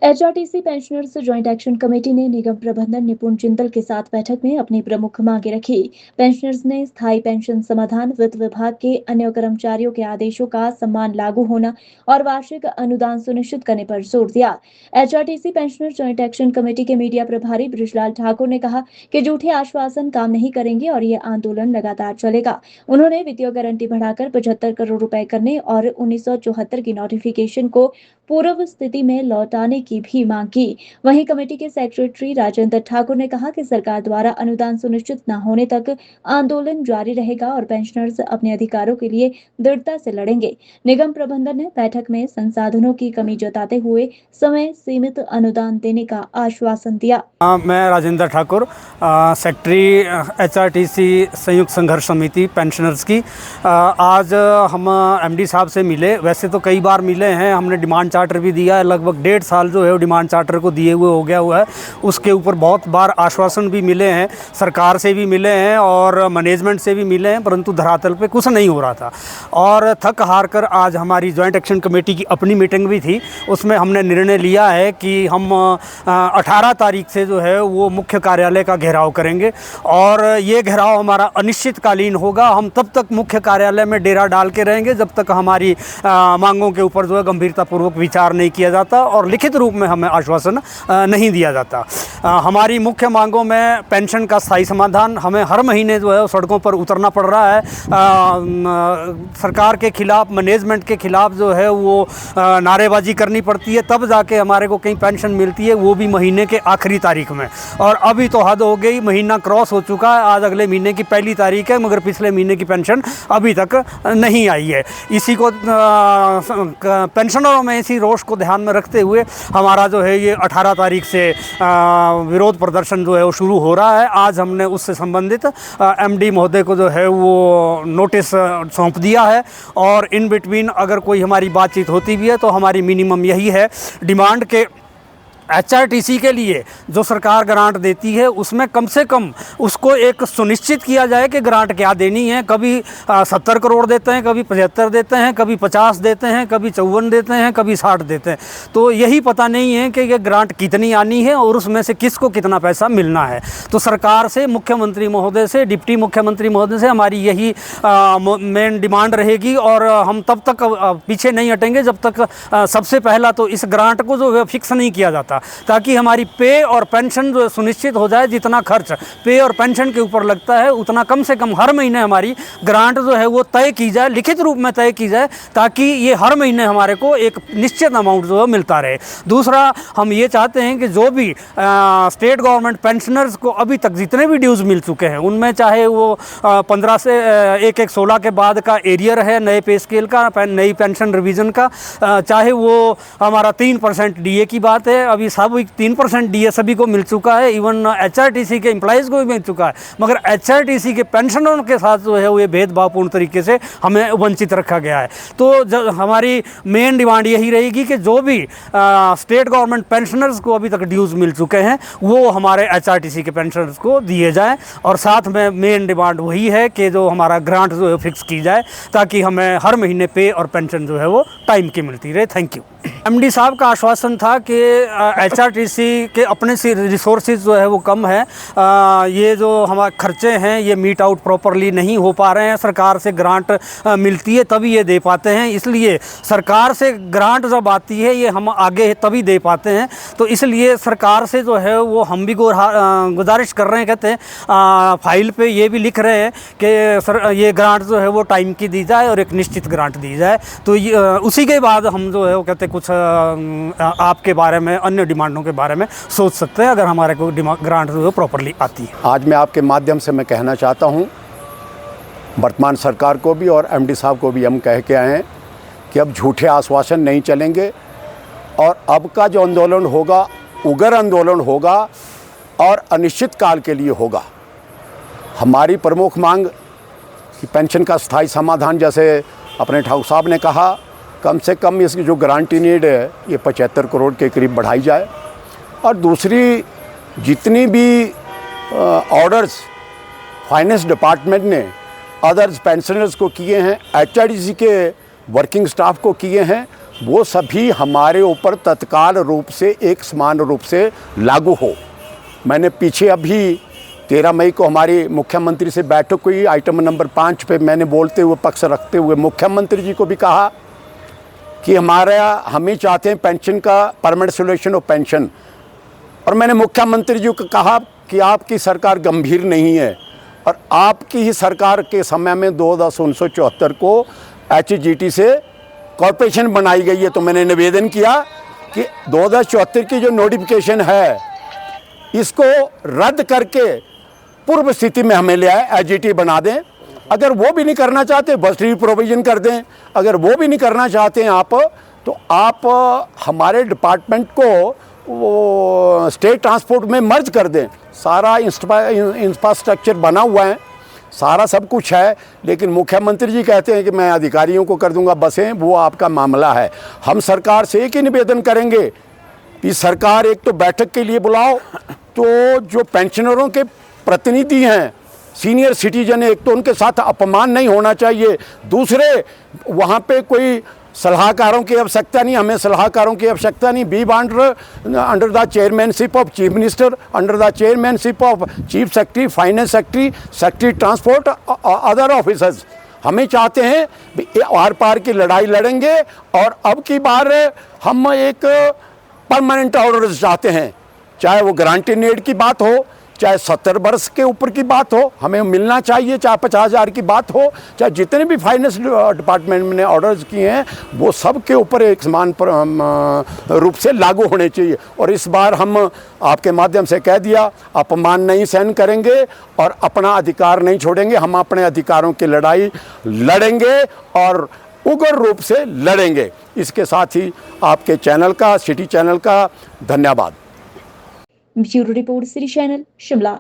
HRTC pensioners joint action committee ने निगम प्रबंधन निपुण चिंतल के साथ बैठक में अपनी प्रमुख मांगे रखी। पेंशनर्स ने स्थायी पेंशन समाधान, वित्त विभाग के अन्य कर्मचारियों के आदेशों का सम्मान लागू होना और वार्षिक अनुदान सुनिश्चित करने पर जोर दिया। HRTC pensioners joint action committee के मीडिया प्रभारी बृजलाल ठाकुर ने कहा कि झूठे आश्वासन काम नहीं करेंगे और ये आंदोलन लगातार चलेगा। उन्होंने वित्तीय गारंटी बढ़ाकर 75 करोड़ रुपए करने और 1974 की नोटिफिकेशन को पूर्व स्थिति में लौटाने की भी मांग की। वहीं कमेटी के सेक्रेटरी राजेंद्र ठाकुर ने कहा कि सरकार द्वारा अनुदान सुनिश्चित न होने तक आंदोलन जारी रहेगा और पेंशनर्स अपने अधिकारों के लिए दृढ़ता से लड़ेंगे। निगम प्रबंधन ने बैठक में संसाधनों की कमी जताते हुए समय सीमित अनुदान देने का आश्वासन दिया। मैं राजेंद्र ठाकुर, सेक्रेटरी एचआरटीसी संयुक्त संघर्ष समिति पेंशनर्स की। आज हम एमडी साहब से मिले। वैसे तो कई बार मिले हैं, हमने डिमांड चार्टर भी दिया है। लगभग 1.5 साल जो है वो डिमांड चार्टर को दिए हुए हो गया हुआ है। उसके ऊपर बहुत बार आश्वासन भी मिले हैं, सरकार से भी मिले हैं और मैनेजमेंट से भी मिले हैं, परंतु धरातल पे कुछ नहीं हो रहा था। और थक हार कर आज हमारी जॉइंट एक्शन कमेटी की अपनी मीटिंग भी थी। उसमें हमने निर्णय लिया है कि हम 18 तारीख से जो है वो मुख्य कार्यालय का घेराव करेंगे और ये घेराव हमारा अनिश्चितकालीन होगा। हम तब तक मुख्य कार्यालय में डेरा डाल के रहेंगे जब तक हमारी मांगों के ऊपर जो है गंभीरतापूर्वक विचार नहीं किया जाता और लिखित रूप में हमें आश्वासन नहीं दिया जाता। हमारी मुख्य मांगों में पेंशन का स्थायी समाधान, हमें हर महीने जो है सड़कों पर उतरना पड़ रहा है। सरकार के खिलाफ, मैनेजमेंट के खिलाफ जो है वो नारेबाजी करनी पड़ती है, तब जाके हमारे को कहीं पेंशन मिलती है, वो भी महीने के आखिरी तारीख में। और अभी तो हद हो गई, महीना क्रॉस हो चुका है, आज अगले महीने की पहली तारीख है, मगर पिछले महीने की पेंशन अभी तक नहीं आई है। इसी को पेंशनरों में इसी रोष को ध्यान में रखते हुए हमारा जो है ये 18 तारीख से विरोध प्रदर्शन जो है वो शुरू हो रहा है। आज हमने उससे संबंधित एमडी महोदय को जो है वो नोटिस सौंप दिया है और इन बिटवीन अगर कोई हमारी बातचीत होती भी है तो हमारी मिनिमम यही है डिमांड के एचआरटीसी के लिए जो सरकार ग्रांट देती है उसमें कम से कम उसको एक सुनिश्चित किया जाए कि ग्रांट क्या देनी है। कभी 70 करोड़ देते हैं, कभी 75 देते हैं, कभी 50 देते हैं, कभी 54 देते हैं, कभी 60 देते हैं। तो यही पता नहीं है कि ये ग्रांट कितनी आनी है और उसमें से किसको कितना पैसा मिलना है। तो सरकार से, मुख्यमंत्री महोदय से, डिप्टी मुख्यमंत्री महोदय से हमारी यही मेन डिमांड रहेगी और हम तब तक पीछे नहीं हटेंगे जब तक सबसे पहला तो इस ग्रांट को जो है फिक्स नहीं किया जाता, ताकि हमारी पे और पेंशन जो सुनिश्चित हो जाए। जितना खर्च पे और पेंशन के ऊपर लगता है उतना कम से कम हर महीने हमारी ग्रांट जो है वो तय की जाए, लिखित रूप में तय की जाए, ताकि ये हर महीने हमारे को एक निश्चित अमाउंट जो है मिलता रहे। दूसरा, हम ये चाहते हैं कि जो भी स्टेट गवर्नमेंट पेंशनर्स को अभी तक जितने भी ड्यूज़ मिल चुके हैं उनमें, चाहे वो 15 से 16 के बाद का एरियर है नए पे स्केल का, नई पेंशन रिवीजन का, चाहे वो हमारा 3% डीए की बात है, अभी सब 3% डीए सभी को मिल चुका है, इवन एचआरटीसी के एम्प्लॉइज़ को भी मिल चुका है। मगर एचआरटीसी के पेंशनरों के साथ जो है वो ये भेदभावपूर्ण तरीके से हमें वंचित रखा गया है। तो जब हमारी मेन डिमांड यही रहेगी कि जो भी स्टेट गवर्नमेंट पेंशनर्स को अभी तक ड्यूज़ मिल चुके हैं वो हमारे एचआरटीसी के पेंशनर्स को दिए जाएँ और साथ में मेन डिमांड वही है कि जो हमारा ग्रांट जो है फिक्स की जाए, ताकि हमें हर महीने पे और पेंशन जो है वो टाइम की मिलती रहे। Thank you. एमडी साहब का आश्वासन था कि एचआरटीसी के अपने से रिसोर्सेज जो है वो कम है, ये जो हमारे खर्चे हैं ये मीट आउट प्रॉपरली नहीं हो पा रहे हैं। सरकार से ग्रांट मिलती है तभी ये दे पाते हैं, इसलिए सरकार से ग्रांट जब आती है ये हम आगे तभी दे पाते हैं। तो इसलिए सरकार से जो है वो हम भी गुजारिश कर रहे हैं, कहते हैं फाइल पे ये भी लिख रहे हैं कि ये ग्रांट जो है वो टाइम की दी जाए और एक निश्चित ग्रांट दी जाए। तो उसी के बाद हम जो है वो कहते कुछ आपके बारे में, अन्य डिमांडों के बारे में सोच सकते हैं, अगर हमारे को ग्रांट जो प्रॉपरली आती है। आज मैं आपके माध्यम से मैं कहना चाहता हूं, वर्तमान सरकार को भी और एमडी साहब को भी हम कह के आए हैं कि अब झूठे आश्वासन नहीं चलेंगे और अब का जो आंदोलन होगा उग्र आंदोलन होगा और अनिश्चित काल के लिए होगा। हमारी प्रमुख मांग कि पेंशन का स्थायी समाधान, जैसे अपने ठाकुर साहब ने कहा, कम से कम इसकी जो गारंटी नीड है ये 75 करोड़ के करीब बढ़ाई जाए। और दूसरी, जितनी भी ऑर्डर्स फाइनेंस डिपार्टमेंट ने अदर्स पेंशनर्स को किए हैं, एचआरटीसी के वर्किंग स्टाफ को किए हैं, वो सभी हमारे ऊपर तत्काल रूप से एक समान रूप से लागू हो। मैंने पीछे अभी 13 मई को हमारी मुख्यमंत्री से बैठक हुई, आइटम नंबर 5 पे मैंने बोलते हुए पक्ष रखते हुए मुख्यमंत्री जी को भी कहा कि हम ही चाहते हैं पेंशन का परमानेंट सोल्यूशन ऑफ पेंशन। और मैंने मुख्यमंत्री जी को कहा कि आपकी सरकार गंभीर नहीं है और आपकी ही सरकार के समय में 2/10/1974 को HGT से कॉरपोरेशन बनाई गई है। तो मैंने निवेदन किया कि 2074 की जो नोटिफिकेशन है इसको रद्द करके पूर्व स्थिति में हमें ले आए, HGT बना दें। अगर वो भी नहीं करना चाहते बस प्रोविजन कर दें। अगर वो भी नहीं करना चाहते हैं आप, तो आप हमारे डिपार्टमेंट को वो स्टेट ट्रांसपोर्ट में मर्ज कर दें। सारा इंफ्रास्ट्रक्चर बना हुआ है, सारा सब कुछ है, लेकिन मुख्यमंत्री जी कहते हैं कि मैं अधिकारियों को कर दूंगा बसें। वो आपका मामला है। हम सरकार से एक ही निवेदन करेंगे कि सरकार एक तो बैठक के लिए बुलाओ, तो जो पेंशनरों के प्रतिनिधि हैं, सीनियर सिटीजन है, एक तो उनके साथ अपमान नहीं होना चाहिए। दूसरे, वहाँ पे कोई सलाहकारों की आवश्यकता नहीं, हमें सलाहकारों की आवश्यकता नहीं। Be under the chairmanship of chief minister, under the chairmanship of chief secretary, finance secretary, secretary transport, other officers. हमें चाहते हैं आर पार की लड़ाई लड़ेंगे और अब की बार हम एक परमानेंट ऑर्डर चाहते हैं, चाहे वो गारंटी नेट की बात हो, चाहे 70 वर्ष के ऊपर की बात हो, हमें मिलना चाहिए, चाहे 50,000 की बात हो, चाहे जितने भी फाइनेंस डिपार्टमेंट ने ऑर्डर्स किए हैं वो सब के ऊपर एक समान रूप से लागू होने चाहिए। और इस बार हम आपके माध्यम से कह दिया, अपमान नहीं सहन करेंगे और अपना अधिकार नहीं छोड़ेंगे। हम अपने अधिकारों की लड़ाई लड़ेंगे और उग्र रूप से लड़ेंगे। इसके साथ ही आपके चैनल का, सिटी चैनल का धन्यवाद। Bureau report, city channel, Shimla.